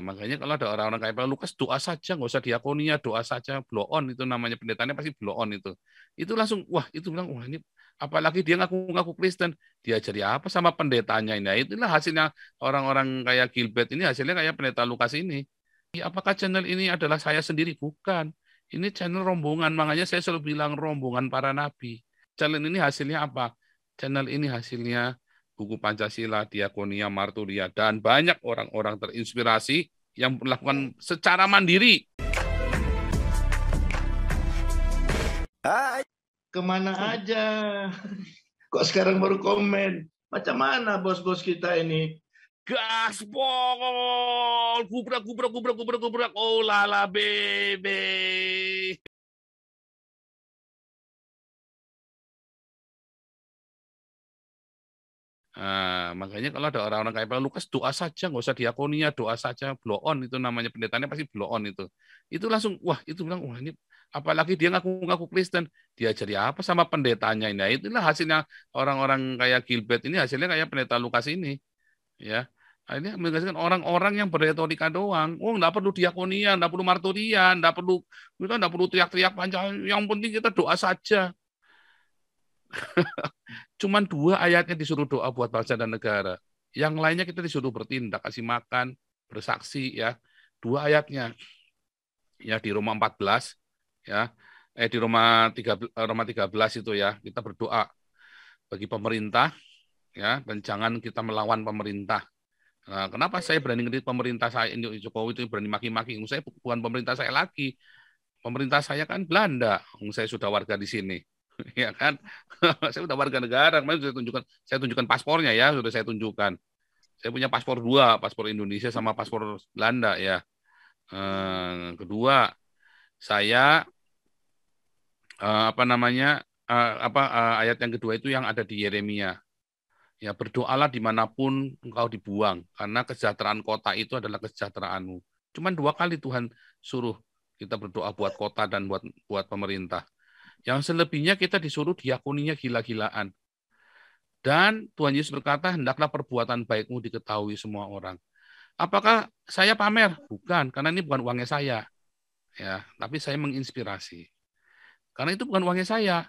Makanya kalau ada orang-orang kayak Pak Lukas, doa saja, nggak usah diakonia, doa saja, blow on itu namanya, pendetanya pasti blow on itu. Itu langsung, wah itu bilang, wah ini apalagi dia ngaku-ngaku Kristen, diajari apa sama pendetanya ini. Nah, itulah hasilnya orang-orang kayak Gilbert ini, hasilnya kayak pendeta Lukas ini. Apakah channel ini adalah saya sendiri? Bukan. Ini channel rombongan, makanya saya selalu bilang rombongan para nabi. Channel ini hasilnya apa? Channel ini hasilnya buku Pancasila, Diakonia, Marturia, dan banyak orang-orang terinspirasi yang melakukan secara mandiri. Hai, kemana aja? Kok sekarang baru komen? Macam mana bos-bos kita ini? Gaspol, gubrak, gubrak, gubrak, gubrak, gubrak, oh lala bebe. Makanya kalau ada orang-orang kayak Pak Lukas, doa saja, nggak usah diakonia, doa saja, blow on itu namanya, pendetanya pasti blow on itu. Itu langsung, wah itu bilang, wah ini apalagi dia ngaku-ngaku Kristen, diajari apa sama pendetanya ini. Nah, itulah hasilnya orang-orang kayak Gilbert ini, hasilnya kayak pendeta Lukas ini, ya. Nah, ini menghasilkan orang-orang yang berretorika doang. Oh, nggak perlu diakonia, nggak perlu marturian, nggak perlu kita nggak perlu teriak-teriak panjang. Yang penting kita doa saja. Cuman 2 ayatnya disuruh doa buat bangsa dan negara. Yang lainnya kita disuruh bertindak, kasih makan, bersaksi ya. 2 ayatnya. Ya di Roma 14 ya. Di Roma 13 itu ya, kita berdoa bagi pemerintah ya, dan jangan kita melawan pemerintah. Nah, kenapa saya berani ngedit pemerintah saya ini Jokowi itu berani maki-maki? Saya bukan pemerintah saya lagi. Pemerintah saya kan Belanda. Saya sudah warga di sini. Ya kan? Saya sudah warga negara. Kemarin saya tunjukkan paspornya ya, sudah saya tunjukkan. Saya punya paspor 2, paspor Indonesia sama paspor Belanda ya. Kedua, saya apa namanya? Ayat yang kedua itu yang ada di Yeremia. Ya, berdoalah dimanapun engkau dibuang, karena kesejahteraan kota itu adalah kesejahteraanmu. Cuman 2 kali Tuhan suruh kita berdoa buat kota dan buat pemerintah. Yang selebihnya kita disuruh diakoninya gila-gilaan. Dan Tuhan Yesus berkata, hendaklah perbuatan baikmu diketahui semua orang. Apakah saya pamer? Bukan, karena ini bukan uangnya saya. Ya, tapi saya menginspirasi. Karena itu bukan uangnya saya.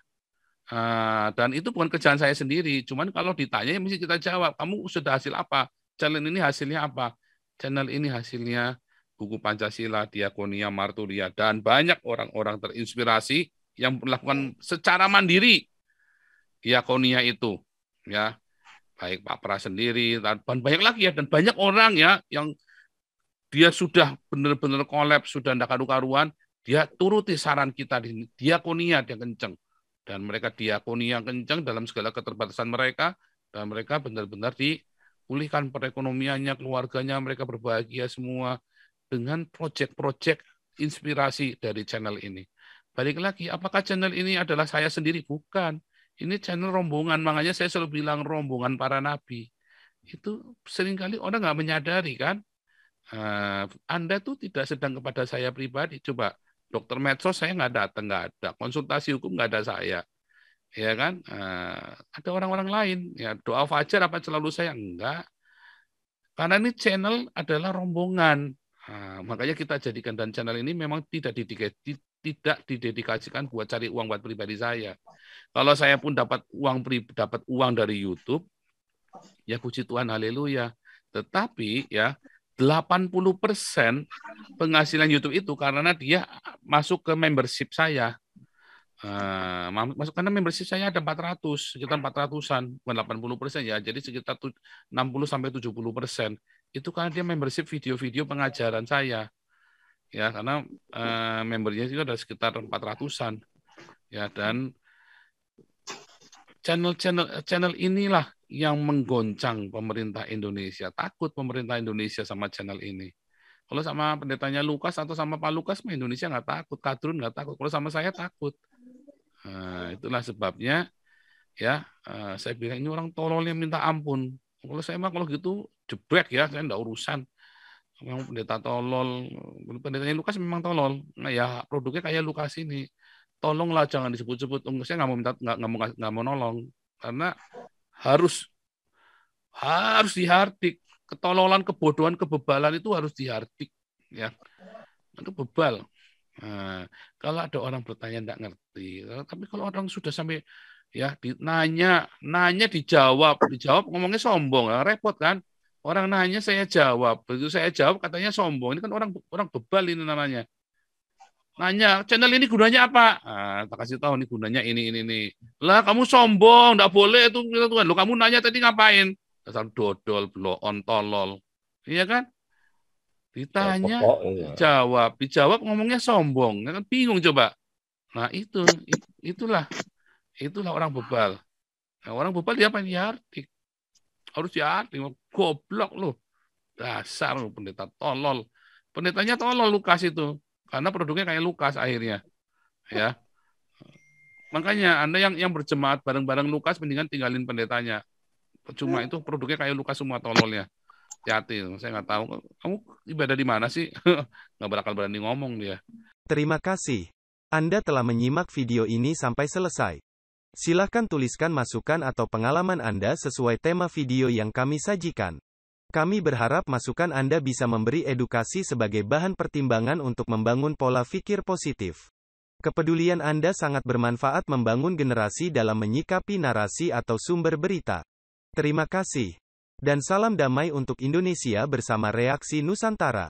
Dan itu bukan kerjaan saya sendiri. Cuman kalau ditanya, ya mesti kita jawab. Kamu sudah hasil apa? Channel ini hasilnya apa? Channel ini hasilnya buku Pancasila, Diakonia, Marturia, dan banyak orang-orang terinspirasi yang melakukan secara mandiri diakonia itu. Ya, baik Pak Pras sendiri, dan banyak lagi ya, dan banyak orang ya yang dia sudah benar-benar kolaps, sudah tidak karu-karuan, dia turuti saran kita di diakonia, dia kenceng. Dan mereka diakonia kenceng dalam segala keterbatasan mereka, dan mereka benar-benar dipulihkan perekonomiannya, keluarganya, mereka berbahagia semua dengan proyek-proyek inspirasi dari channel ini. Balik lagi, apakah channel ini adalah saya sendiri? Bukan. Ini channel rombongan, makanya saya selalu bilang rombongan para nabi. Itu seringkali orang nggak menyadari kan. Anda tuh tidak sedang kepada saya pribadi. Coba dokter medsos saya nggak datang, nggak ada. Konsultasi hukum nggak ada saya, ya kan? Ada orang-orang lain. Ya doa fajar apa selalu saya enggak. Karena ini channel adalah rombongan. Makanya kita jadikan, dan channel ini memang tidak didedikasikan buat cari uang buat pribadi saya. Kalau saya pun dapat uang dari YouTube, ya puji Tuhan, haleluya. Tetapi ya 80% penghasilan YouTube itu karena dia masuk ke membership saya. Masuk karena membership saya ada 400, sekitar 400-an, bukan 80% ya, jadi sekitar 60-70%. Itu karena dia membership video-video pengajaran saya. Ya, karena membernya itu ada sekitar 400-an. Ya, dan channel inilah yang menggoncang pemerintah Indonesia. Takut pemerintah Indonesia sama channel ini. Kalau sama pendetanya Lukas atau sama Pak Lukas, Indonesia nggak takut, Kadrun nggak takut. Kalau sama saya takut. Itulah sebabnya ya saya bilang ini orang tololnya minta ampun. Kalau saya mah kalau gitu jebrek ya, saya nggak urusan. Memang pendeta tolol, pendetanya Lukas memang tolol. Nah ya produknya kayak Lukas ini. Tolonglah jangan disebut-sebut. Saya nggak mau minta, nggak mau nolong karena harus dihardik. ketololan, kebodohan, kebebalan itu harus dihardik, ya. Itu bebal. Nah, kalau ada orang bertanya tidak ngerti, tapi kalau orang sudah sampai ya nanya dijawab ngomongnya sombong, repot kan? Orang nanya saya jawab, begitu saya jawab katanya sombong. Ini kan orang bebal ini namanya. Nanya, channel ini gunanya apa? Ah, tak kasih tahu nih gunanya ini. Lah kamu sombong, enggak boleh itu Tuhan. Lo kamu nanya tadi ngapain? Dasar dodol, bloon, tolol. Iya kan? Ditanya, dijawab ngomongnya sombong. Kan bingung coba. Nah, itulah orang bebal. Nah, orang bebal dia apa? Diartik. Harus diartik. Goblok lu. Dasar lu pendeta tolol. Pendetanya tolol Lukas itu. Karena produknya kayak Lukas akhirnya. Ya. Makanya Anda yang berjemaat bareng-bareng Lukas mendingan tinggalin pendetanya. Cuma itu produknya kayak Lukas semua tololnya. Hati-hati, saya nggak tahu. Kamu ibadah di mana sih? Nggak bakal berani ngomong dia. Terima kasih. Anda telah menyimak video ini sampai selesai. Silakan tuliskan masukan atau pengalaman Anda sesuai tema video yang kami sajikan. Kami berharap masukan Anda bisa memberi edukasi sebagai bahan pertimbangan untuk membangun pola pikir positif. Kepedulian Anda sangat bermanfaat membangun generasi dalam menyikapi narasi atau sumber berita. Terima kasih. Dan salam damai untuk Indonesia bersama Reaksi Nusantara.